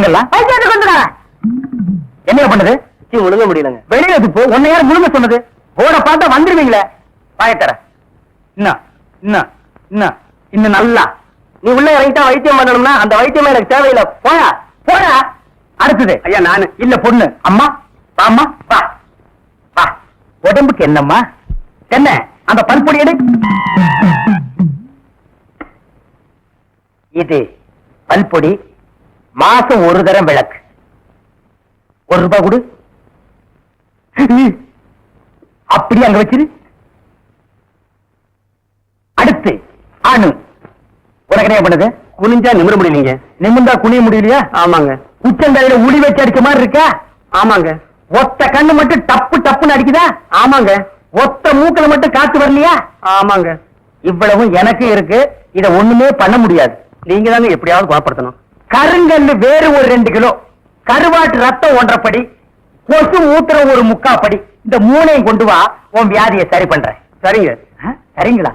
இதெல்லாம் என்ன பண்ணுது? முழுங்க முடியலங்க. வெளியில போ. உன்னை யார் முழுங்க சொன்னது? போட பார்த்தா வந்துருவீங்களே. பாயத்தர இன்னும் நல்லா நீ உள்ள இறங்கிட்டா வைத்தியம் பண்ணணும்னா அந்த வைத்தியம் எனக்கு தேவையில்லை. போயா போயா. அடுத்தது ஐயா நானு இல்ல பொண்ணு. அம்மா வாம்மா வா வா. உடம்புக்கு என்னம்மா என்ன அந்த பல்பொடி எடு. இது பல்பொடி. மாசம் ஒரு தரம் விளக்கு. ₹1 கொடு. அப்படி அங்க வச்சிரு. அடுத்து அணு. உனக்கு என்ன பண்ணுது? குனிஞ்சா நிமிர முடியலீங்க. நிமிர்ந்தா குனிய முடியலையா? ஆமாங்க. உச்சந்தலையில உளி வச்சு அடிச்ச மாதிரி இருக்கா? ஆமாங்க. ஒத்த கண்ணு மட்டும் டப்பு டப்புன்னு அடிக்குதா? ஆமாங்க. ஒத்த மூக்கல மட்டும் காத்து வரலையா? ஆமாங்க. இவ்வளவு எனக்கு இருக்கு. இத ஒண்ணுமே பண்ண முடியாது. நீங்க தாங்க எப்படியாவது குணப்படுத்தணும். கருங்கல்லு வேறு ஒரு 2 கிலோ, கருவாட்டு ரத்தம் 1.5 படி, கொசு மூத்திரம் ஒரு 3/4 படி. இந்த 3ஐயும் கொண்டு வா, உன் வியாதியை சரி பண்றேன். சரிங்க. சரிங்களா?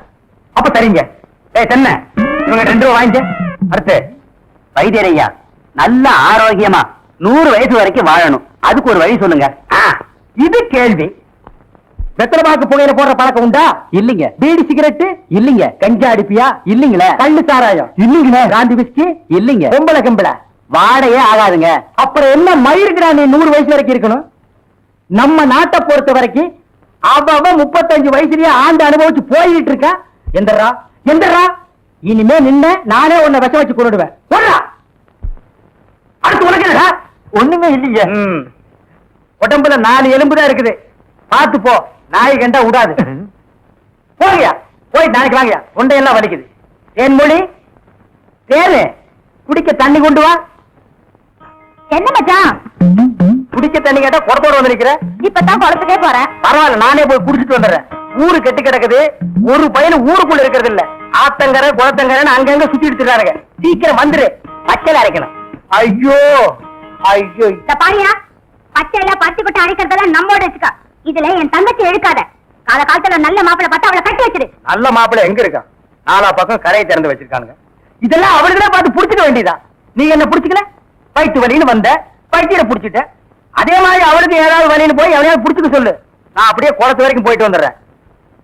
அப்ப சரிங்க. தென்ன இவங்க 2 ரூபா வாங்கிக்க. அடுத்து வைத்தியரையா நல்ல ஆரோக்கியமா 100 வயசு வரைக்கும் வாழணும். அதுக்கு ஒரு வழி சொல்லுங்க. இது கேள்வி. வெத்தலமாக்கு புகையில போடுற பழக்கம் உண்டா? இல்லீங்க. பீடி சிகரெட்? இல்லீங்க. கஞ்சா அடிப்பியா? இல்லீங்களே. கள்ளு சாராயம்? இல்லீங்களே. காந்தி விஸ்கி? இல்லீங்க. பொம்பளை கம்பளை வாடையே ஆகாதுங்க. அப்புறம் என்ன மயிருக்குறா நீ 100 வயசு வரைக்கும் இருக்கணும்? நம்ம நாட்டை பொறுத்த வரைக்கும் அவ 35 வயசுலயே ஆண்டு அனுபவிச்சு போயிட்டு இருக்கா. எந்தரா எந்தரா இனிமே நின்ன நானே உன்னை விஷம் வச்சு கொண்டுடுவேன். அடுத்து உனக்கு என்னடா? ஒண்ணுமே இல்லைங்க. உடம்புல 4 எலும்பு தான் இருக்குது. பார்த்து போ. நாய் கண்டா விடாது. போங்கயா போய் நாளைக்கு வாங்கயா. தொண்டையெல்லாம் வலிக்குது. என் மொழி தேனு குடிக்க தண்ணி கொண்டு வா. என்ன மச்சான்? குடிக்க தண்ணி கேட்டா குடத்தோட வந்திருக்கிற. இப்பதான் குளத்துக்கே போறேன். பரவாயில்ல, நானே போய் குடிச்சிட்டு வந்துடுறேன். ஊரு கெட்டு கிடக்குது. ஒரு பையன் ஊருக்குள்ள இருக்கிறது இல்ல. ஆத்தங்கரை குளத்தங்கரைன்னு அங்கங்க சுத்தி எடுத்துறாருங்க. சீக்கிரம் வந்துரு. பச்சையில அரைக்கணும். ஐயோ ஐயோ. பாரியா பச்சையில பருத்தி கொட்டை அரைக்கிறதெல்லாம் நம்மோட வச்சுக்கா. இதுல என் தங்கச்சி எடுக்காத. கால காலத்துல நல்ல மாப்பிளை பார்த்தா அவளை கட்டி வச்சிரு. நல்ல மாப்பிளை எங்க இருக்கா? 4 பக்கம் கரையை திறந்து வச்சிருக்கானுங்க. இதெல்லாம் அவளுக்குதான் பார்த்து புடிச்சுக்க வேண்டியதா? நீ என்ன புடிச்சுக்கல? வயிற்று வலின்னு வந்த வயிற்ற புடிச்சிட்ட. அதே மாதிரி அவளுக்கு ஏதாவது வலின்னு போய் எவனையாவது புடிச்சுக்க சொல்லு. நான் அப்படியே குளத்து வரைக்கும் போயிட்டு வந்துடுறேன்.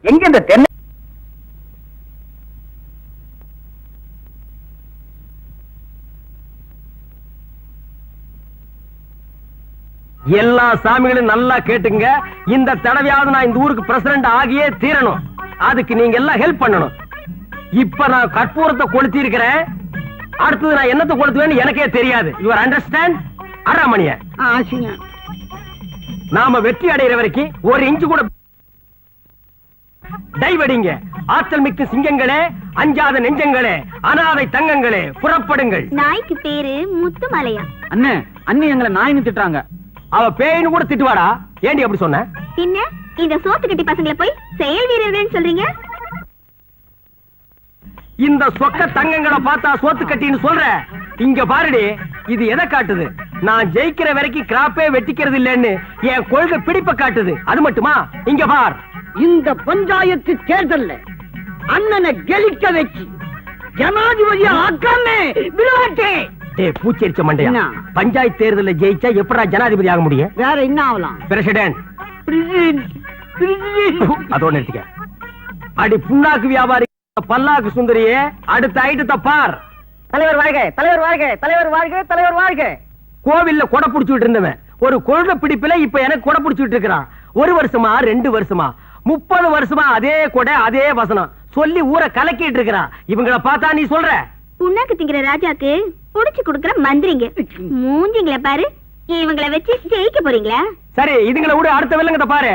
எங்க இந்த தென்னை எல்லா சாமிகளும் நல்லா கேட்டுங்க. இந்த தடவையாவது நான் இந்த ஊருக்கு பிரசிடண்ட் ஆகியே தீரணும். அதுக்கு நீங்க எல்லாம் ஹெல்ப் பண்ணணும். இப்ப நான் கற்பூரத்தை கொளுத்தி இருக்கிறேன். அடுத்தது நான் என்னத்தை கொளுத்துவேன்னு எனக்கே தெரியாது. Your understand? அறாமணிய நாம வெற்றி அடைகிற வரைக்கும் 1 இன்ச்சு கூட டைவடிங்க. ஆற்றல் மிக்க சிங்கங்களே, அஞ்சாத நெஞ்சங்களே, அனாதை தங்கங்களே, புறப்படுங்கள். நாய்க்கு பேரு முத்துமலையா? அண்ணே அண்ணி எங்களை நாயின்னு திட்டுறாங்க. அவ பேயின்னு கூட திட்டுவாடா. ஏண்டி அப்படி சொன்ன? பின்ன இந்த சோத்து கட்டி பசங்களை போய் செயல் வீரர்கள் சொல்றீங்க? இந்த சொக்க தங்கங்களை பார்த்தா சோத்து கட்டின்னு சொல்ற. இங்க பாருடி, இது எதை காட்டுது? நான் ஜெயிக்கிற வரைக்கும் கிராப்பே வெட்டிக்கிறது இல்லன்னு என் கொள்கை பிடிப்ப காட்டுது. அது மட்டுமா? இங்க பார். இந்த பஞ்சாயத்து தேர்தல்ல அண்ணனை கெலிக்க வச்சு ஜனாதிபதி ஆக்காமே விளையாட்டே. பூச்செரிச்ச மண்டையா, என்ன? பஞ்சாயத்து தேர்தலில் ஜெயிச்சா எப்படா ஜனாதிபதி ஆக முடியும்? வேற என்ன ஆகலாம்? பிரசிடென்ட். அதோட நிறுத்திக்க. அடி புண்ணாக்கு வியாபாரி பல்லாக்கு சுந்தரியே, அடுத்த ஐட்டத்தை பார். தலைவர் வாழ்க, தலைவர் வாழ்க, தலைவர் வாழ்க, தலைவர் வாழ்க. கோவில்ல கொடை புடிச்சுட்டு இருந்தவன் ஒரு கொள்கை பிடிப்புல இப்ப எனக்கு கொடை புடிச்சுட்டு இருக்கிறான். 1 வருஷமா 2 வருஷமா 30 வருஷமா அதே கொடை அதே வசனம் சொல்லி ஊரை கலக்கிட்டு இருக்கிறான். இவங்களை பார்த்தா நீ சொல்ற புண்ணாக்கு திங்கிற ராஜாக்கு புடிச்சு கொடுக்கற மந்திரிங்க மூஞ்சிங்கள பாரு. இவங்களை வச்சு ஜெயிக்க போறீங்களா? சரி, இதுங்களை விட அடுத்த வில்லங்கத்தை பாரு.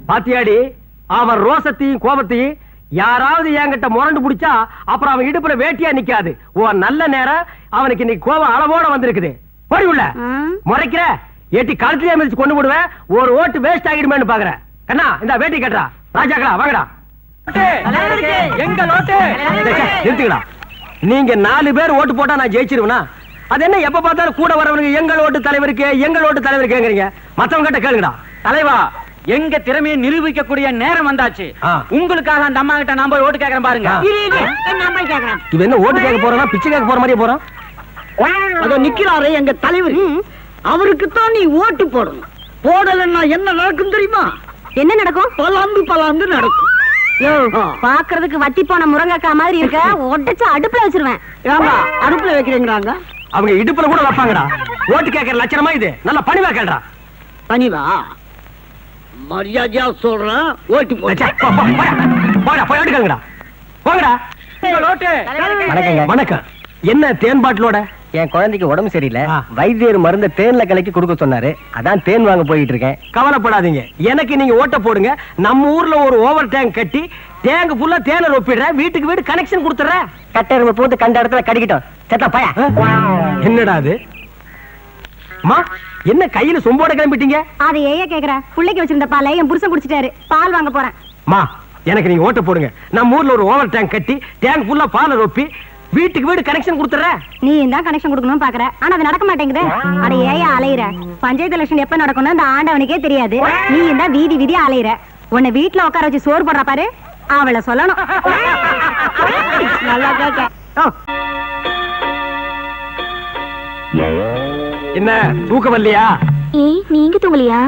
பாத்தியாடி, அவன் ரோசத்தையும் கோபத்தையும் யாராவது என்கிட்ட முரண்டு பிடிச்சா அப்புறம் அவன் இடுப்புல வேட்டியா நிக்காது. ஓ நல்ல நேரம் அவனுக்கு இன்னைக்கு கோபம் அளவோட வந்திருக்குது. போடி உள்ள முறைக்கிற ஏட்டி கழுத்திலே மிதிச்சு கொண்டு போடுவேன். ஒரு ஓட்டு வேஸ்ட் ஆகிடுமேன்னு பாக்குற. கண்ணா இந்த வேட்டி கட்டுறா. ராஜாக்களா வாங்கடா. எங்க ஓட்டு நிறுத்துக்கடா. நீங்க 4 பேர் ஓட்டு போட்டா நான் ஜெயிச்சிருவேனா? அது என்ன எப்ப பார்த்தாலும் கூட வரவனுக்கு எங்கள் ஓட்டு தலைவருக்கு எங்கள் ஓட்டு தலைவருக்குங்கிறீங்க. மத்தவங்க கிட்ட கேளுங்கடா. தலைவா, எங்க திறமையை நிரூபிக்கக்கூடிய நேரம் வந்தாச்சு. ஆ. உங்களுக்காக அந்த அம்மா கிட்ட நான் போய் ஓட்டு கேக்குறேன் பாருங்க. நான் போய் கேக்குறேன். இவன் என்ன ஓட்டு கேட்க போறானா பிச்சை கேட்க போற மாதிரியே போறான். அதோ நிக்கிறாரு எங்க தலைவர். அவருக்கு தான் நீ ஓட்டு போடணும். போடலன்னா என்ன நடக்கும் தெரியுமா? என்ன நடக்கும்? பலாந்து நடக்கும். பாக்குறதுக்கு வத்தி போன முருங்கக்காய் மாதிரி இருக்க, உடைச்சு அடுப்புல வச்சிருவேன். ஏமா அடுப்புல வைக்கிறீங்களாங்க? அவங்க இடுப்புல கூட வைப்பாங்கடா. ஓட்டு கேட்கற லட்சணமா இது. நல்ல பணிவா கேள்றா. பணிவா? மரியாதையா சொல்றேன், ஓட்டு போட. போடா போய் ஓட்டு கேளுங்கடா. போங்கடா. வணக்கங்க. வணக்கம். என்ன தேன் பாட்டிலோட? என் குழந்தைக்கு உடம்பு சரியில்லை, ஆ. வைத்தியர் மருந்த தேன்ல கலக்கி கொடுக்க சொன்னாரு. அதான் தேன் வாங்க போயிட்டு இருக்கேன். கவலைப்படாதீங்க, எனக்கு நீங்க ஓட்ட போடுங்க. நம்ம ஊர்ல ஒரு ஓவர் டேங்க் கட்டி டேங்க் ஃபுல்லா தேனை ரொப்பிடுறேன். வீட்டுக்கு வீடு கனெக்ஷன் கொடுத்துறேன். கட்டெரும்பு போட்டு கண்ட இடத்துல கடிக்கிட்டோம். செத்தா பய. என்னடா அது? அம்மா, என்ன கையில சொம்போட கிளம்பிட்டீங்க? அது ஏய கேக்குற, புள்ளைக்கு வச்சிருந்த பாலை என் புருஷன் குடிச்சிட்டாரு. பால் வாங்க போறேன். மா, எனக்கு நீங்க ஓட்ட போடுங்க. நம்ம ஊர்ல ஒரு ஓவர் டேங்க் கட்டி டேங்க் ஃபுல்லா பாலை ரொப்பி வீட்டுக்கு வீடு கனெக்ஷன் கொடுத்துறேன். நீ தான் கனெக்ஷன் கொடுக்கணும்னு பாக்குற, ஆனா அது நடக்க மாட்டேங்குது. அட ஏயா அலையிற? பஞ்சாயத்து எலெக்ஷன் எப்ப நடக்கும்னு அந்த ஆண்டவனுக்கே தெரியாது. நீ தான் வீதி வீதியா அலையிற. உன்னை வீட்டுல உட்கார வச்சு சோறு போடுற பாரு, அவளை சொல்லணும். நல்லா கேட்க. என்ன தூக்கம் வரலையா? ஏய், நீங்க தூங்கலையா?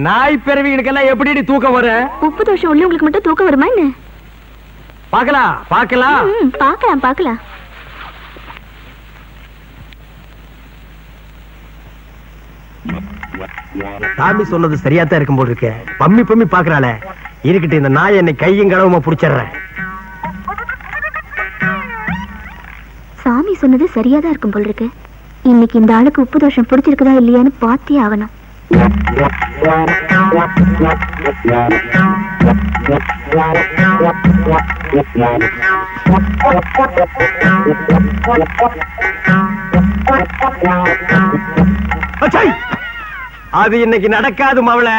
நாய் பிறவிகளுக்கெல்லாம் எப்படி தூக்கம் வரும்? உப்பு தோஷம் உள்ள உங்களுக்கு மட்டும் தூக்கம் வருமா என்ன? பாக்கலாம் பாக்கலாம். பாக்கலாம் பாக்கலாம். சாமி சொன்னது சரியாத்தான் இருக்கும் போல் இருக்கு. பம்மி பம்மி பாக்குறாளே. இருக்கட்டும், இந்த நாய் என்னை கையும் கடவுமா புடிச்சிடுறேன். சாமி சொன்னது சரியாதான் இருக்கும் போல் இருக்கு. இன்னைக்கு இந்த ஆளுக்கு உப்பு தோஷம் பிடிச்சிருக்குதா இல்லையான்னு பார்த்தே ஆகணும். அச்சை! அது இன்னைக்கு நடக்காது மவள.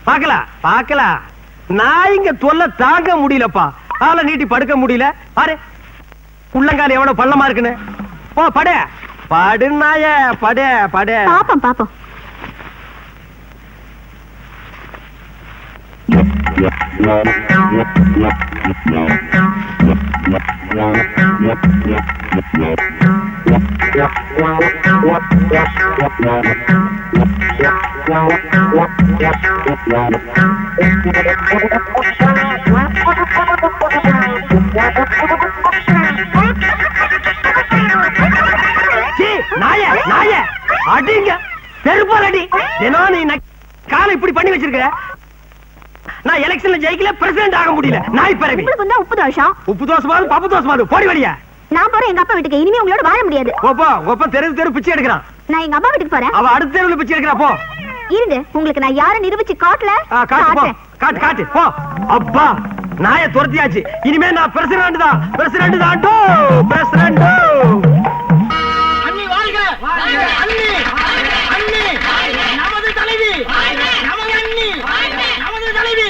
பாக்கலாம் பாக்கலாம். நான் இங்க தொல்லை தாங்க முடியலப்பா. காலை நீட்டி படுக்க முடியல. பாரு, உள்ளங்கால எவ்வளவு பள்ளமா இருக்குன்னு. போ படு படு நாய படு படு. பாப்போம் பாப்போம். நாய நாய அடிங்க, செருப்பால் அடி. ஏன்னா நீ காலை இப்படி பண்ணி வச்சிருக்க. நான் எலெக்ஷன்ல ஜெயிக்கல, பிரசிடென்ட் ஆக முடியல. நாய் பிறவி. உப்பு தோஷம். உப்பு தோசமாவது பப்பு தோசமாவது போடி வழியா. நான் போறேன் எங்க அப்பா வீட்டுக்கு. இனிமே உங்களோட வாழ முடியாது. ஓப்பா ஓப்பா, தெரு தெரு பிச்சை எடுக்கிறான். நான் எங்க அப்பா வீட்டுக்கு போறேன். அவ அடுத்த தெருவுல பிச்சை எடுக்கிறா. போ இருங்க, உங்களுக்கு நான் யாரை நிரூபிச்சு காட்டல. காட்டு போ, காட்டு காட்டு போ. அப்பா, நாய துரத்தியாச்சு. இனிமே நான் பிரசிடென்ட் தான். பிரசிடென்ட் தான். பிரசிடென்ட். அண்ணி வாழ்க! அண்ணி! அண்ணி! நமது தலைவி! நமது அண்ணி! நமது தலைவி!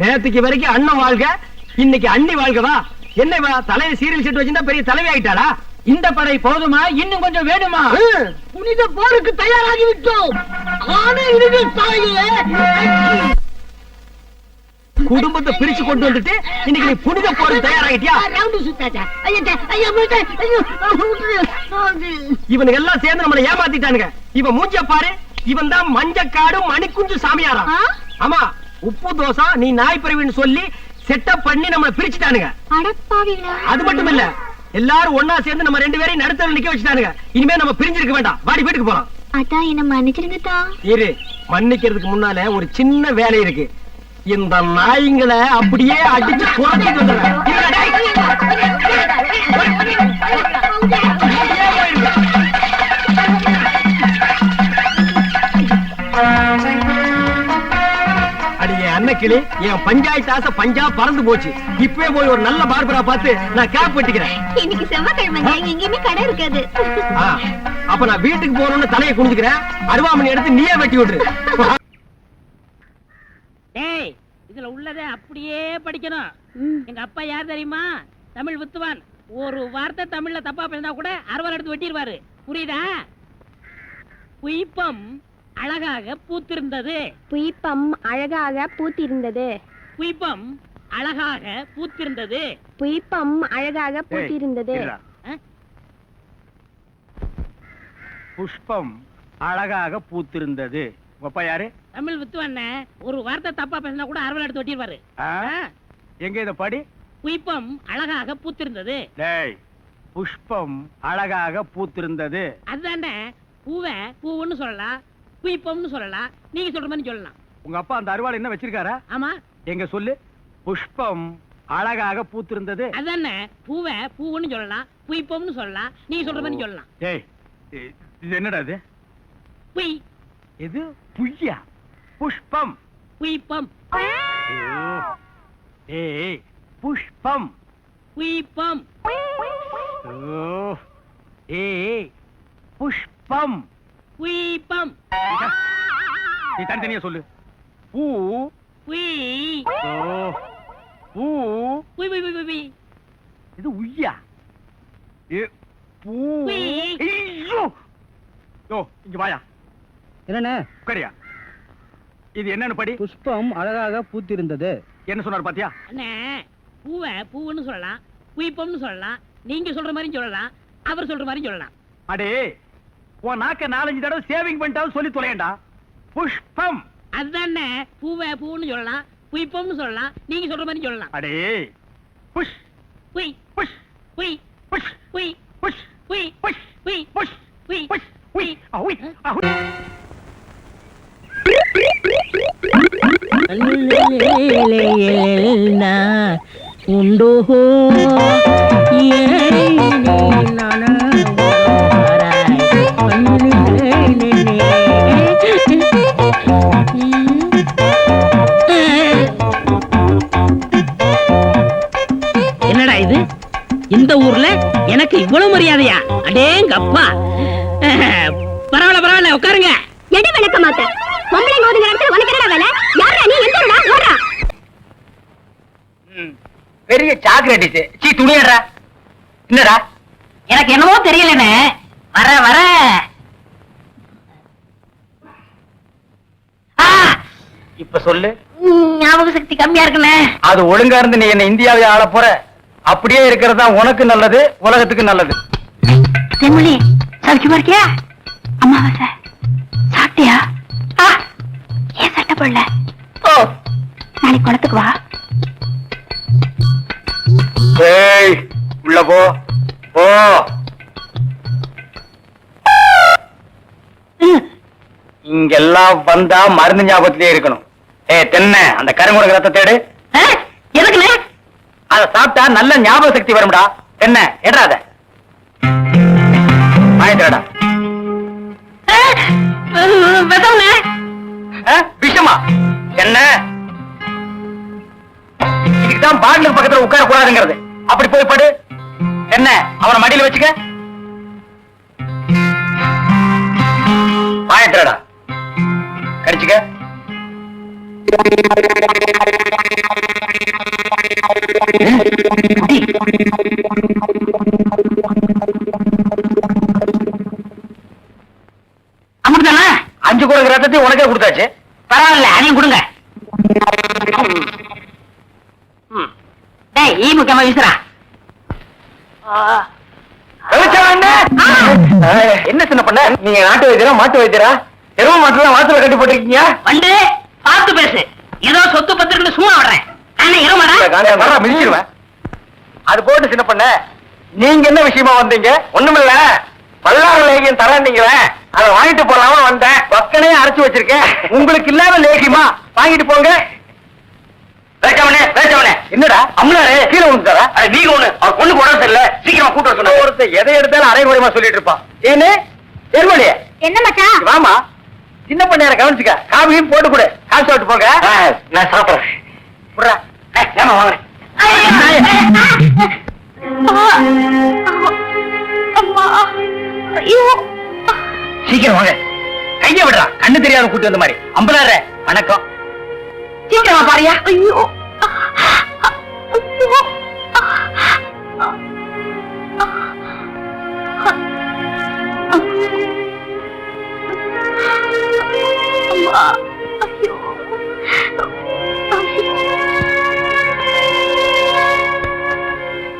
நேத்துக்கு வரைக்கும் அண்ணன் வாழ்க, இன்னைக்கு அண்ணி வாழ்கவா? என்ன தலையை சீரியல் செட் வச்சிருந்தா பெரிய தலைவி ஆயிட்டாளா? இந்த படை போதுமா? இன்னும் கொஞ்சம் வேணுமா? புனித போருக்கு தயாராகி விட்டோம். ஆனை இறுதி சாலையிலே குடும்பத்தை பிரிச்சு கொண்டு வந்துட்டு இன்னைக்கு நீ புனித போருக்கு தயாராகிட்டியா? இவனுக்கு எல்லாம் சேர்ந்து நம்மளை ஏமாத்திட்டானுங்க. இவன் மூஞ்ச பாரு. இவன் தான் மஞ்சக்காடு மணிக்குஞ்சு சாமியாரா. ஆமா, உப்பு தோசை நீ நாய் பிறவின்னு சொல்லி செட்டப் பண்ணி நம்மளை பிரிச்சுட்டானுங்க. அது மட்டும் இல்ல, எல்லாரும் ஒன்னா சேர்ந்து நம்ம ரெண்டு பேரையும் நடுத்தர நிக்க வச்சுட்டானுங்க. இனிமே நம்ம பிரிஞ்சிருக்க வேண்டாம். வாடி வீட்டுக்கு போலாம். அதான் என்ன மன்னிச்சிருங்கதா. இரு, மன்னிக்கிறதுக்கு முன்னால ஒரு சின்ன வேலை இருக்கு. இந்த நாய்ங்களை அப்படியே அடிச்சு குறைச்சிட்டு வந்துடுறேன். அடியே அன்னக்கிளி, என் பஞ்சாயத்து ஆசை பஞ்சா பறந்து போச்சு. இப்பவே போய் ஒரு நல்ல பார்பரா பார்த்து நான் கேப் வெட்டிக்கிறேன். இன்னைக்கு செவ்வாய்க்கிழமை, எங்கேயுமே கடை இருக்காது. அப்ப நான் வீட்டுக்கு போறோம்னு தலையை குனிஞ்சுக்கிறேன். அருவாமணி எடுத்து நீயே வெட்டி விட்டுரு. டேய், இதுல உள்ளதை அப்படியே படிக்கணும். எங்க அப்பா யார் தெரியுமா? தமிழ் வித்துவான். ஒரு வார்த்தை தமிழ்ல தப்பா பேசினா கூட அறுவாள் எடுத்து வெட்டிடுவாரு. புரியுதா? புய்பம் அழகாக பூத்திருந்தது. புய்பம் அழகாக பூத்திருந்தது. புய்பம் அழகாக பூத்திருந்தது. புய்பம் அழகாக பூத்திருந்தது. புஷ்பம் அழகாக பூத்திருந்தது. அப்பா யாரு? தமிழ் வித்துவண்ண. ஒரு வார்த்தை தப்பா பேசினா கூட அரவல் எடுத்து ஒட்டிடுவாரு. எங்க இத படி? புய்பம் அழகாக பூத்திருந்தது. டேய், புஷ்பம் அழகாக பூத்திருந்தது. அதுதானே. பூவை பூவுன்னு சொல்லலாம், புய்பம்னு சொல்லலாம், நீங்க சொல்ற மாதிரி சொல்லலாம். உங்க அப்பா அந்த அருவாள் என்ன வச்சிருக்காரா? ஆமா. எங்க சொல்லு. புஷ்பம் அழகாக பூத்திருந்தது. அதுதானே. பூவை பூவுன்னு சொல்லலாம், புய்பம்னு சொல்லலாம், நீங்க சொல்ற மாதிரி சொல்லலாம். டேய், இது என்னடா இது? புய். இது புய்யா? புஷ்பம். புய்பம். ஏய், புஷ்பம். புய்பம். ஏய், புஷ்பம். புய்பம். நீ தனித்தனியா சொல்லு. பூ. புய். பூ. புய் புய் புய் புய் புய். இது உய்யா? ஏ, பூ. புய். ஐயோ! யோ, இங்க வாயா. என்னண்ணே? உட்காரியா. இது என்னன்னு படி? புஷ்பம் அழகாக பூத்திருந்தது. என்ன சொன்னார் பாத்தியா? அண்ணே, பூவை பூவுன்னு சொல்லலாம், புய்பம்னு சொல்லலாம், நீங்க சொல்ற மாதிரி சொல்லலாம், அவர் சொல்ற மாதிரி சொல்லலாம். அடே, உன் நாக்க 4-5 தடவை சேவிங் பண்ணிட்டாலும் சொல்லி தொலையண்டா. புஷ்பம். அதுதானே. பூவை பூவுன்னு சொல்லலாம், புய்பம்னு சொல்லலாம், நீங்க சொல்ற மாதிரி சொல்லலாம். அடே, புஷ் புய் புஷ் புய் புஷ் புய் புஷ் புய் புஷ் புய் புஷ் புய் புஷ் உய் அவுய் அவுய். உண்டோ என்னடா இது? இந்த ஊர்ல எனக்கு இவ்வளவு மரியாதையா? அடேங்கப்பா. பரவாயில்ல பரவாயில்ல, உட்காருங்க. எடி விளக்க மாட்டேன். பொம்பளைங்க ஒதுங்குற இடத்துல உனக்கு என்னடா வேலை? யாரா நீ? எந்த ஊரா? ஓடுறா. பெரிய சாக்லேட். சீ, துணியடா. என்னடா? எனக்கு என்னமோ தெரியலனே. வர வர இப்ப சொல்லு. ஞாபக சக்தி கம்மியா இருக்குண்ணே. அது ஒழுங்கா இருந்து நீ என்ன இந்தியாவை ஆள போற. அப்படியே இருக்கிறதா உனக்கு நல்லது, உலகத்துக்கு நல்லது. தென்மொழி, சௌக்கியமா இருக்கியா? அம்மாவாசை சாப்பிட்டியா? ஏன் சட்டை போடல? ஓ, நாளைக்கு குளத்துக்கு வா. ஏய், உள்ள போ போ. இங்கெல்லாம் வந்தா மருந்து ஞாபகத்திலே இருக்கணும். தென்னை, அந்த கருங்குரங்கு ரத்த தேடு. எதுக்குண்ணே? அத சாப்பிட்டா நல்ல ஞாபக சக்தி வரும்டா. என்ன ஏடாத வாங்கிடா. விஷமா என்ன? இதுக்குதான் பாட்டிலுக்கு பக்கத்துல உட்கார கூடாதுங்கிறது. அப்படி போய் படு. என்ன, அவனை மடியில வச்சுக்க. வாங்கிடா, கடிச்சுக்க. அமிர்தானா? 5 குரங்கு ரத்தத்தை உனக்கே கொடுத்தாச்சு. பரவாயில்ல, அதையும் கொடுங்க. டேய், ஈ முக்கியமா வீசுறா. என்ன சின்ன பண்ண? நீங்க நாட்டு வைத்தியரா மாட்டு வைத்தியரா? எரும மாட்டுல வாசல கட்டி போட்டிருக்கீங்க. வந்து பார்த்து பேசு. ஏதோ சொத்து பத்திரன்னு சும்மா விடுறேன். மிதிச்சிருவேன். அது போட்டு சின்ன பண்ண, நீங்க என்ன விஷயமா வந்தீங்க? ஒண்ணுமில்ல, பல்லாறு லேகியம் தரீங்களே, அதை வாங்கிட்டு போலாம வந்தேன். பக்கனே அரைச்சு வச்சிருக்கேன். உங்களுக்கு இல்லாத லேகியமா? வாங்கிட்டு போங்க. என்னடா அம்மாரு கீழே விழுந்தாரா? நீங்க ஒண்ணு அவர் பொண்ணுக்கு உடம்பு சரியில்லை, சீக்கிரமா கூட்டு வர. ஒருத்தர் எதை எடுத்தாலும் அரைகுறைமா சொல்லிட்டு இருப்பான். ஏன்னு எருமலையே? என்ன மச்சான்? வாமா, சின்ன பண்ணையார கவனிச்சுக்க. காபியும் போட்டு கொடு. காசு சாப்பிட்டு போங்க. நான் சாப்பிடுறேன். வாங்குறேன். சீக்கிரம் வாங்க. கைய விடுறா, கண்ணு தெரியாத கூட்டு வந்த மாதிரி. 50,000 வணக்கம். சீக்கிரமா பாரியா. ஐயோ,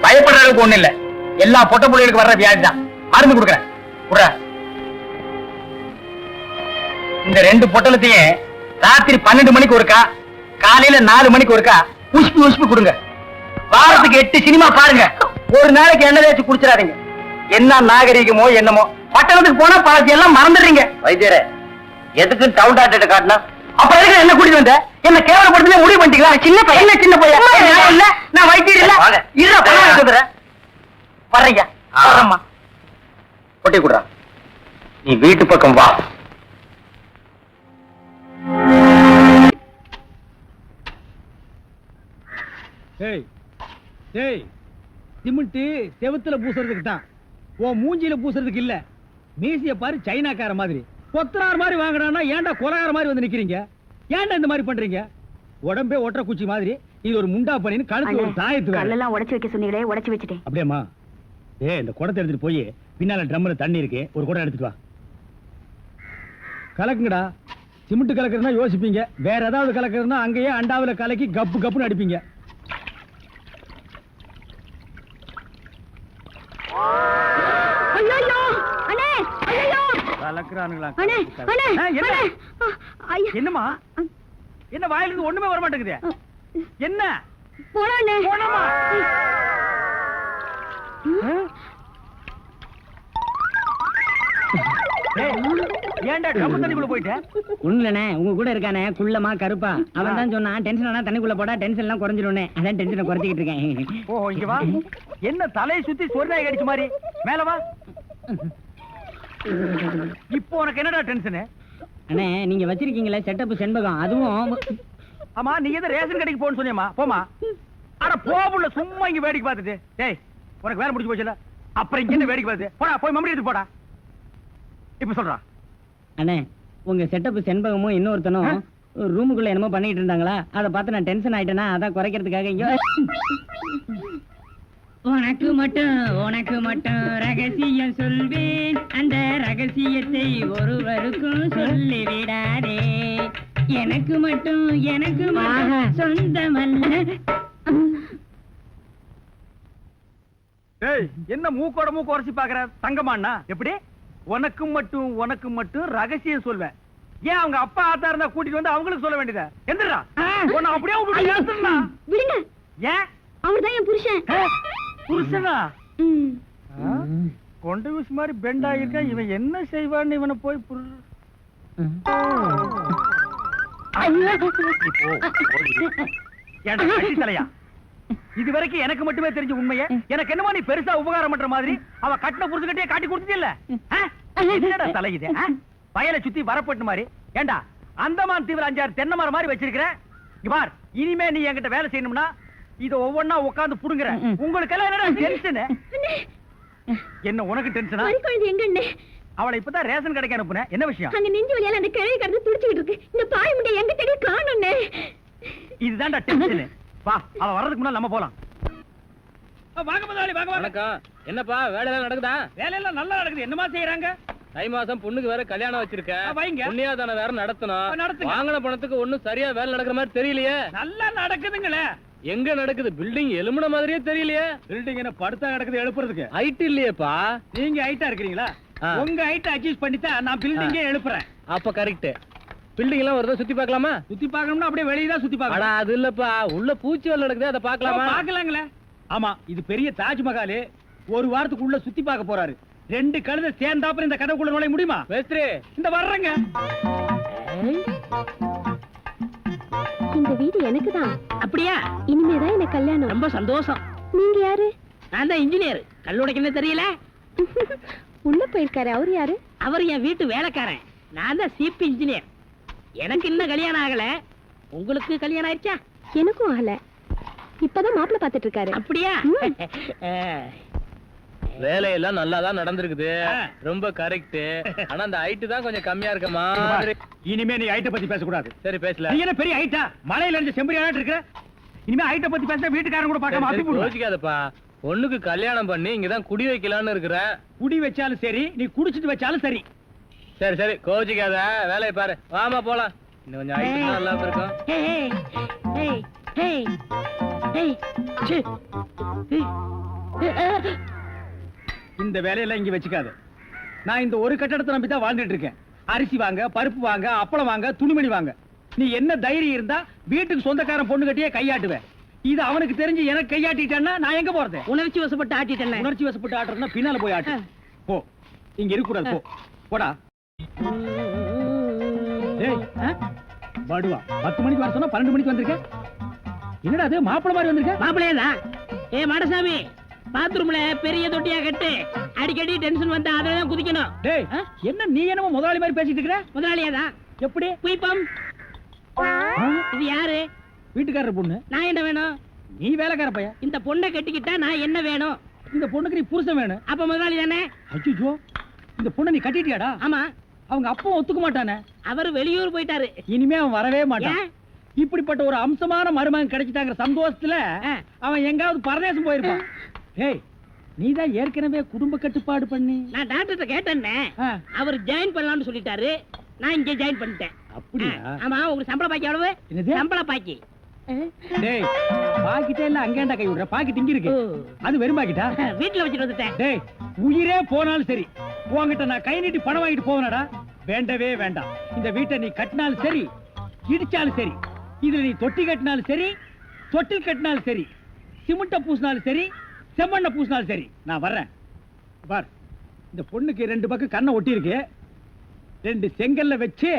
பயப்படுற அளவுக்கு ஒண்ணு இல்ல, எல்லா பொட்ட புள்ளைகளுக்கு வர்ற வியாதி தான். மருந்து கொடுக்குறேன். இந்த 2 பொட்டலத்தையும் ராத்திரி 12 மணிக்கு ஒருக்கா, காலையில 4 மணிக்கு ஒருக்கா உஷ்பு கொடுங்க. வாரத்துக்கு 8 சினிமா பாருங்க. ஒரு நாளைக்கு எண்ணெய் தேய்ச்சி குடிச்சிடாதீங்க. என்ன நாகரிகமோ என்னமோ, பட்டணத்துக்கு போனா பாதி எல்லாம் மறந்துடுறீங்க. வைத்தியரே, எதுக்கு டவுன் டாக்டர் காட்டினா? அப்புறம் எதுக்கு என்ன கூட்டிட்டு வந்த? என்ன கேவலப்படுத்த முடிவு பண்ணிட்டீங்களா? சின்ன பையன், சின்ன பையன் இல்ல, நான் வைத்தியர் இல்ல. இல்ல வர்றீங்க, வர்றம்மா. பொட்டி குடுறா, நீ வீட்டு பக்கம் வா. சிமெண்ட் செவுத்துல பூசுறதுக்கு தான், உன் மூஞ்சில பூசுறதுக்கு இல்ல. மீசிய பாரு, சைனாக்கார மாதிரி கொத்தனார் மாதிரி வாங்கினா ஏன்டா கொலகார மாதிரி வந்து நிக்கிறீங்க? ஏன்டா இந்த மாதிரி பண்றீங்க? உடம்பே ஒற்ற குச்சி மாதிரி, இது ஒரு முண்டா பண்ணின்னு கழுத்து ஒரு தாயத்து கல்லெல்லாம் உடைச்சு வைக்க சொன்னீங்களே, உடைச்சு வச்சுட்டேன். அப்படியாம்மா? இந்த குடத்தை எடுத்துட்டு போய் பின்னால ட்ரம்ல தண்ணி இருக்கு, ஒரு குடம் எடுத்துட்டு வா. கலக்குங்கடா. சிமெண்ட் கலக்குறதுனா யோசிப்பீங்க, வேற ஏதாவது கலக்குறதுனா அங்கேயே அண்டாவில கலக்கி கப்பு கப்புன்னு அடிப்பீங்க. என்னமா என்ன வாயில இருந்து ஒண்ணுமே வர மாட்டேங்குது? என்ன ஏன்டா ட்ரம் தண்ணிக்குள்ள போயிட்ட? ஒண்ணுலண்ணே, உங்க கூட இருக்கானே குள்ளமா கருப்பா, அவன் தான் சொன்னான் டென்ஷன் ஆனா தண்ணிக்குள்ள போடா டென்ஷன் எல்லாம் குறைஞ்சிடும்னே. அதான் டென்ஷனை குறைச்சிக்கிட்டு இருக்கேன். ஓ, இங்க வா. என்ன தலையை சுத்தி சொர்ணாய் கடிச்ச மாதிரி? மேல வா. இப்போ உனக்கு என்னடா டென்ஷன்? அண்ணே, நீங்க வச்சிருக்கீங்களே செட்டப் செண்பகம், அதுவும். ஆமா, நீ எதை ரேஷன் கடைக்கு போன்னு சொன்னியம்மா? போமா. அட போபுள்ள, சும்மா இங்க வேடிக்கை பார்த்துட்டு. டேய், உனக்கு வேலை முடிஞ்சு போச்சுல, அப்புறம் இங்க என்ன வேடிக்கை பார்த்து? போடா, போய் மம்மி எடுத்து போடா. இப்ப சொல்றா. அண்ணே, உங்க செட்டப் செண்பகமும் இன்னொருத்தனும் ரூமுக்குள்ள என்னமோ பண்ணிட்டு இருந்தாங்களா, அதை பார்த்து நான் டென்ஷன் ஆயிட்டேனா, அதான் குறைக்கிறதுக்காக இங்க. உனக்கு மட்டும் ரகசியம் சொல்வேன், அந்த ரகசியத்தை ஒருவருக்கும் சொல்லி விடாதே. எனக்கு மட்டும் சொந்தமல்ல. ஏய், என்ன மூக்கோட மூக்கு உரசி பாக்குற? தங்கமாண்ணா எப்படி? உனக்கு மட்டும் ரகசியம் சொல்வேன். ஏன் அவங்க அப்பா ஆத்தா இருந்தா கூட்டிட்டு வந்து அவங்களுக்கு சொல்ல வேண்டியதா? எந்திரா, உன்னை அப்படியே விடுங்க, ஏன்? அவர்தான் என் புருஷன். புருஷனா? கொண்ட விஷ் மாதிரி பெண்ட் ஆகிருக்கா, இவன் என்ன செய்வான்னு இவனை போய் தலையா? இது வரைக்கும் எனக்கு மட்டுமே தெரிஞ்ச உண்மையை எனக்கு என்னமோ நீ பெருசா உபகாரம் பண்ற மாதிரி அவ கட்டின புருஷகிட்டே காட்டி கொடுத்தது இல்ல. தலை இது வயலை சுத்தி வரப்பட்டு மாதிரி. ஏண்டா, அந்தமான் தீவிர 5-6 தென்னை மரம் மாதிரி வச்சிருக்கிற பார். இனிமே நீ என்கிட்ட வேலை செய்யணும்னா இத ஒவ்வொன்னா உட்கார்ந்து புடுங்குற. உங்களுக்கு எல்லாம் என்னடா டென்ஷன்? என்ன உனக்கு டென்ஷனா? எங்க அவளை இப்பதான் ரேஷன் கடைக்கு அனுப்புனேன். என்ன விஷயம்? அங்க நெஞ்சு வலியால அந்த கிழவி கடந்து துடிச்சிட்டு இருக்கு. இந்த பாய் முண்டை எங்க தேடி காணோம்னே. இதுதான்டா டென்ஷன். வா, அவ வர்றதுக்கு முன்னால நம்ம போலாம். வாங்க முதலாளி, வாங்க. வணக்கம். என்னப்பா வேலை எல்லாம் நடக்குதா? வேலை எல்லாம் நல்லா நடக்குது. என்னமா செய்யறாங்க? தை மாசம் பொண்ணுக்கு வேற கல்யாணம் வச்சிருக்கேன். புண்ணியாதான வேற நடத்தணும். வாங்கின பணத்துக்கு ஒண்ணும் சரியா வேலை நடக்கிற மாதிரி தெரியலையே. நல்லா நடக்குதுங்களே. எங்க நடக்குது? பில்டிங் எலும்புன மாதிரியே தெரியலையே. பில்டிங் என்ன படுத்தா நடக்குது எழுப்புறதுக்கு? ஹைட் இல்லையேப்பா. நீங்க ஹைட்டா இருக்கிறீங்களா? உங்க ஹைட் அட்ஜஸ்ட் பண்ணிட்டா நான் பில்டிங்கே எழுப்புறேன். அப்ப கரெக்ட். பில்டிங் எல்லாம் வருதா? சுத்தி பார்க்கலாமா? சுத்தி பார்க்கணும்னா அப்படியே வெளியே தான் சுத்தி பார்க்கலாம். அது இல்லப்பா, உள்ள பூச்சி வேலை நடக்குது, அதை பார்க்கலாமா? பார்க்கலாங்களே. ஆமா, இது பெரிய தாஜ்மஹால். ஒரு வாரத்துக்குள்ள சுத்தி பார்க்க போறாரு. 2 கழுதை சேர்ந்தாப்புறம் இந்த கதவுக்குள்ள நுழைய முடியுமா? மேஸ்திரி, இந்த வர்றேங்க. இந்த வீடு எனக்கு தான். அப்படியா? இனிமேதான் எனக்கு கல்யாணம். ரொம்ப சந்தோஷம். நீங்க யாரு? நான் தான் இன்ஜினியர். கல்லுடைக்கணும் தெரியல. உள்ள போயிருக்காரு. அவர் யாரு? அவர் என் வீட்டு வேலைக்காரன். நான் தான் சீப் இன்ஜினியர். எனக்கு இன்னும் கல்யாணம் ஆகல. உங்களுக்கு கல்யாணம் ஆயிடுச்சா? எனக்கும் ஆகல. இப்பதான் மாப்பிள்ளை பாத்துட்டு இருக்காரு. அப்படியா? வேலையெல்லாம் நல்லா தான் நடந்திருக்குது. ரொம்ப கரெக்ட். ஆனா அந்த ஹைட் தான் கொஞ்சம் கம்மியா இருக்கமா. இனிமே நீ ஹைட்ட பத்தி பேசக்கூடாது. சரி, பேசல. நீ என்ன பெரிய ஹைட்டா? மலையில இருந்து செம்பரியாட்டு இருக்க. இனிமே ஹைட்ட பத்தி பேசினா வீட்டுக்காரங்க கூட பார்க்காம அப்படி போடுவாங்க. யோசிக்காதப்பா. பொண்ணுக்கு கல்யாணம் பண்ணி இங்கதான் குடி வைக்கலாம்னு இருக்கிறேன். குடி வச்சாலும் சரி, நீ குடிச்சிட்டு வச்சாலும் சரி. சரி சரி கோச்சிக்காத, வேலையை பாரு. வாமா போலாம். இன்னும் கொஞ்சம் ஐட்டம் நல்லா இருக்கும். ஏய், ஏய், ஏய், ஏய், ச்சே. இந்த வேலையெல்லாம் இங்க வச்சுக்காத. நான் இந்த ஒரு கட்டடத்தை நம்பி தான் வாழ்ந்துட்டு இருக்கேன். அரிசி வாங்க, பருப்பு வாங்க, அப்பளம் வாங்க, துணிமணி வாங்க. நீ என்ன தைரியம் இருந்தா வீட்டுக்கு சொந்தக்காரன் பொண்ணு கட்டியே கையாட்டுவேன். இது அவனுக்கு தெரிஞ்சு எனக்கு கையாட்டிட்டான்னா நான் எங்க போறது? உணர்ச்சி வசப்பட்டு ஆட்டிட்டேன். உணர்ச்சி வசப்பட்டு ஆட்டுறதுன்னா பின்னால போய் ஆட்டு. போ, இங்க இருக்க கூடாது. போ, போடா. டேய், பாடுவா 10 மணிக்கு வர சொன்னா 12 மணிக்கு வந்திருக்க. என்னடா அது மாப்பிள மாதிரி வந்திருக்க? மாப்பிள்ளையா? ஏ மாடசாமி, பாத்ரூம்ல பெரிய தொட்டியா கட்டு. அடிக்கடி டென்ஷன் வந்தா அதெல்லாம் குதிக்கணும். டேய், என்ன நீ என்னமோ முதலாளி மாதிரி பேசிட்டு இருக்கற? முதலாளியாதான். எப்படி? குயிப்பம். இது யாரு? வீட்டுக்காரர் பொண்ணு. நான் என்ன வேணும்? நீ வேலைக்கார பையன். இந்த பொண்ணை கட்டிக்கிட்டா நான் என்ன வேணும்? இந்த பொண்ணுக்கு நீ புருஷன் வேணும். அப்ப முதலாளி தானே? அச்சோ, இந்த பொண்ணை நீ கட்டிட்டியாடா? ஆமா. அவங்க அப்பா ஒத்துக்க மாட்டானே. அவரு வெளியூர் போயிட்டாரு. இனிமே அவன் வரவே மாட்டான். ஏன்? இப்படிப்பட்ட ஒரு அம்சமான மருமகன் கிடைச்சிட்டாங்கிற சந்தோஷத்துல அவன் எங்காவது பரதேசம் போயிருப்பான். ஏய், நீதான் ஏற்கனவே குடும்ப கட்டுப்பாடு பண்ணி. நான் டாக்டர்கிட்ட கேட்டேன்னே. ஆ. அவர் ஜாயின் பண்ணலாம்னு சொல்லிட்டாரு. நான் இங்க ஜாயின் பண்ணிட்டேன். அப்படியா? ஆமா. உங்களுக்கு சம்பள பாக்கி எவ்வளவு? என்னது? சம்பள பாக்கி. டேய், பாக்கிட்டே இல்ல அங்கேண்டா கை விடுற. பாக்கிட்டு இங்க இருக்கு. அது வெறும் பாக்கிட்டா? வீட்டுல வச்சுட்டு வந்துட்டேன். டேய், உயிரே போனாலும் சரி உன்கிட்ட நான் கை நீட்டி பணம் வாங்கிட்டு போவனடா. வேண்டவே வேண்டாம். இந்த வீட்டை நீ கட்டினாலும் சரி, இடிச்சாலும் சரி, இதுல நீ தொட்டி கட்டினாலும் சரி, தொட்டில் கட்டினாலும் சரி, சிமெண்ட பூசினாலும் சரி, செம்மண்ண பூசினாலும் சரி, நான் வர்றேன். பார், இந்த பொண்ணுக்கு 2 பக்கம் கண்ணை ஒட்டி இருக்கு. 2 செங்கல்ல வச்சு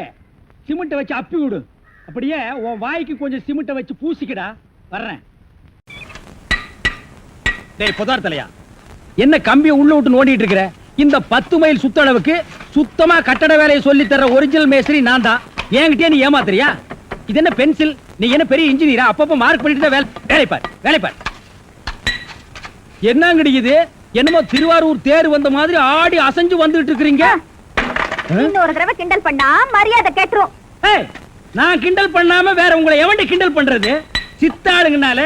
சிமெண்ட வச்சு அப்பி விடு. அப்படியே உன் வாய்க்கு கொஞ்சம் சிமெண்ட வச்சு பூசிக்கடா. வர்றேன். டேய் புதார் தலையா, என்ன கம்பியை உள்ள விட்டு நோண்டிட்டு இருக்கிற? இந்த 10 மைல் சுத்தளவுக்கு சுத்தமா கட்டட வேலையை சொல்லி தர ஒரிஜினல் மேஸ்திரி நான் தான். என்கிட்டயே நீ ஏமாத்துறியா? இது என்ன பென்சில்? நீ என்ன பெரிய இன்ஜினியரா? அப்பப்ப மார்க் பண்ணிட்டு தான் வேலை பார், வேலை பார். என்னங்கடி இது? என்னமோ திருவாரூர் தேர் வந்த மாதிரி ஆடி அசைஞ்சு வந்துட்டு இருக்கீங்க. இன்னொரு தடவை கிண்டல் பண்ணா மரியாதை கேட்டுரும். ஏய், நான் கிண்டல் பண்ணாம வேற உங்களை எவன்டி கிண்டல் பண்றது? சித்தாளுங்கனால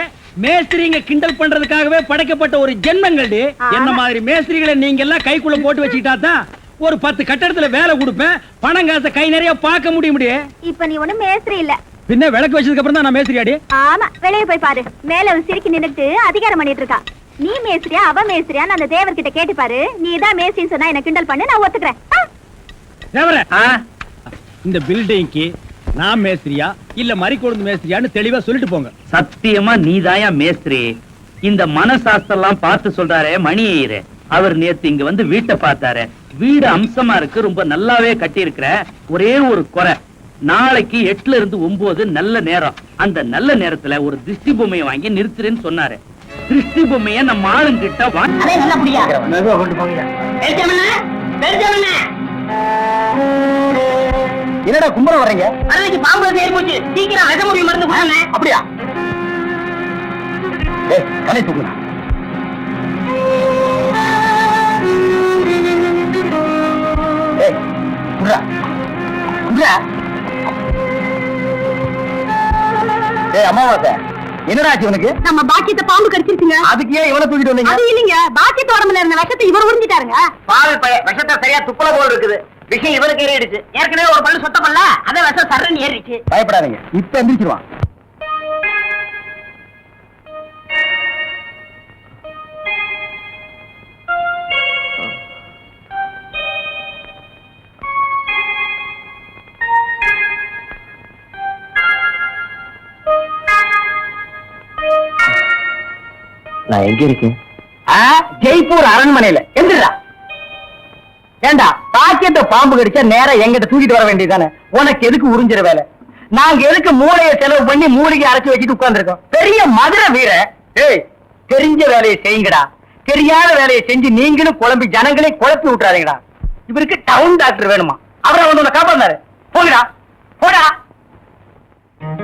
மேஸ்திரிங்க கிண்டல் பண்றதுக்காகவே படைக்கப்பட்ட ஒரு ஜென்மங்கள்டி. என்ன மாதிரி மேஸ்திரிகளை நீங்க எல்லாம் கைக்குள்ள போட்டு வச்சுக்கிட்டா தான் ஒரு 10 கட்டடத்துல வேலை கொடுப்பேன். பணம் காசை கை நிறைய பார்க்க முடியும். இப்ப நீ ஒண்ணும் மேஸ்திரி இல்ல. பின்ன விளக்கு வச்சதுக்கு அப்புறம் தான் நான் மேஸ்திரியாடி. ஆமா, வெளியே போய் பாரு. மேல ஒரு சிரிக்கி நின்னுட்டு அதிகாரம் பண்ணிட்டு இருக்கா. நீ மேஸ்திரியா அவ மேஸ்திரியான்னு அந்த தேவர்கிட்ட கேட்டு பாரு. நீ தான் மேஸ்திரின்னு சொன்னா என்ன கிண்டல் பண்ணு, நான் ஒத்துக்கிறேன். தேவரே, இந்த பில்டிங்க்கு நான் மேஸ்திரியா இல்ல மறிக்கொழுந்து மேஸ்திரியான்னு தெளிவா சொல்லிட்டு போங்க. சத்தியமா நீதாயா மேஸ்திரி. இந்த மனசாஸ்திரம் பார்த்து சொல்றாரே மணி ஐயரு, அவர் நேத்து இங்க வந்து வீட்டை பார்த்தாரு. வீடு அம்சமா இருக்கு, ரொம்ப நல்லாவே கட்டி இருக்கிற. ஒரே ஒரு குறை, நாளைக்கு 8ல இருந்து 9 நல்ல நேரம். அந்த நல்ல நேரத்துல ஒரு திருஷ்டி பொம்மையை வாங்கி நிறுத்துறேன்னு சொன்னாரு. திருஷ்டி பொம்மைய நம்ம ஆளுங்கிட்ட என்னடா கும்பல வர்றீங்க? பாம்பு போச்சு. சீக்கிரம் விஷ முடிவு மருந்து. அப்படியா? கலை தூக்குங்க. அம்மாவாச, என்னடாச்சு உனக்கு? நம்ம பாக்கியத்தை பாம்பு கடிச்சிருச்சுங்க. அதுக்கு ஏன் இவனை தூக்கிட்டு வந்தீங்க? அது இல்லைங்க, பாக்கியத்து உடம்புல இருந்த விஷத்தை இவர் உறிஞ்சிட்டாருங்க. பால் பைய விஷத்தை சரியா துப்புல போல் இருக்குது. விஷயம் இவனுக்கு ஏறிடுச்சு. ஏற்கனவே ஒரு பல்லு சுத்தம் பண்ணல, அத விஷம் சர்றன்னு ஏறிச்சு. பயப்படாதீங்க, இப்ப எந்திரிச்சிருவான். நான் எங்க இருக்கேன்? ஜெய்ப்பூர் அரண்மனையில. எந்திரா. ஏண்டா, பாக்கெட்ட பாம்பு கடிச்சா நேரம் எங்கிட்ட தூக்கிட்டு வர வேண்டியதானே? உனக்கு எதுக்கு உறிஞ்சிற வேலை? நாங்க எதுக்கு மூளையை செலவு பண்ணி மூலிகை அரைச்சு வச்சுட்டு உட்கார்ந்துருக்கோம்? பெரிய மதுரை வீர. ஏய், தெரிஞ்ச வேலையை செய்யுங்கடா. தெரியாத வேலையை செஞ்சு நீங்களும் குழம்பி ஜனங்களே குழப்பி விட்டுறாதீங்கடா. இவருக்கு டவுன் டாக்டர் வேணுமா? அவரை வந்து உன்னை காப்பாந்தாரு. போங்கடா, போடா.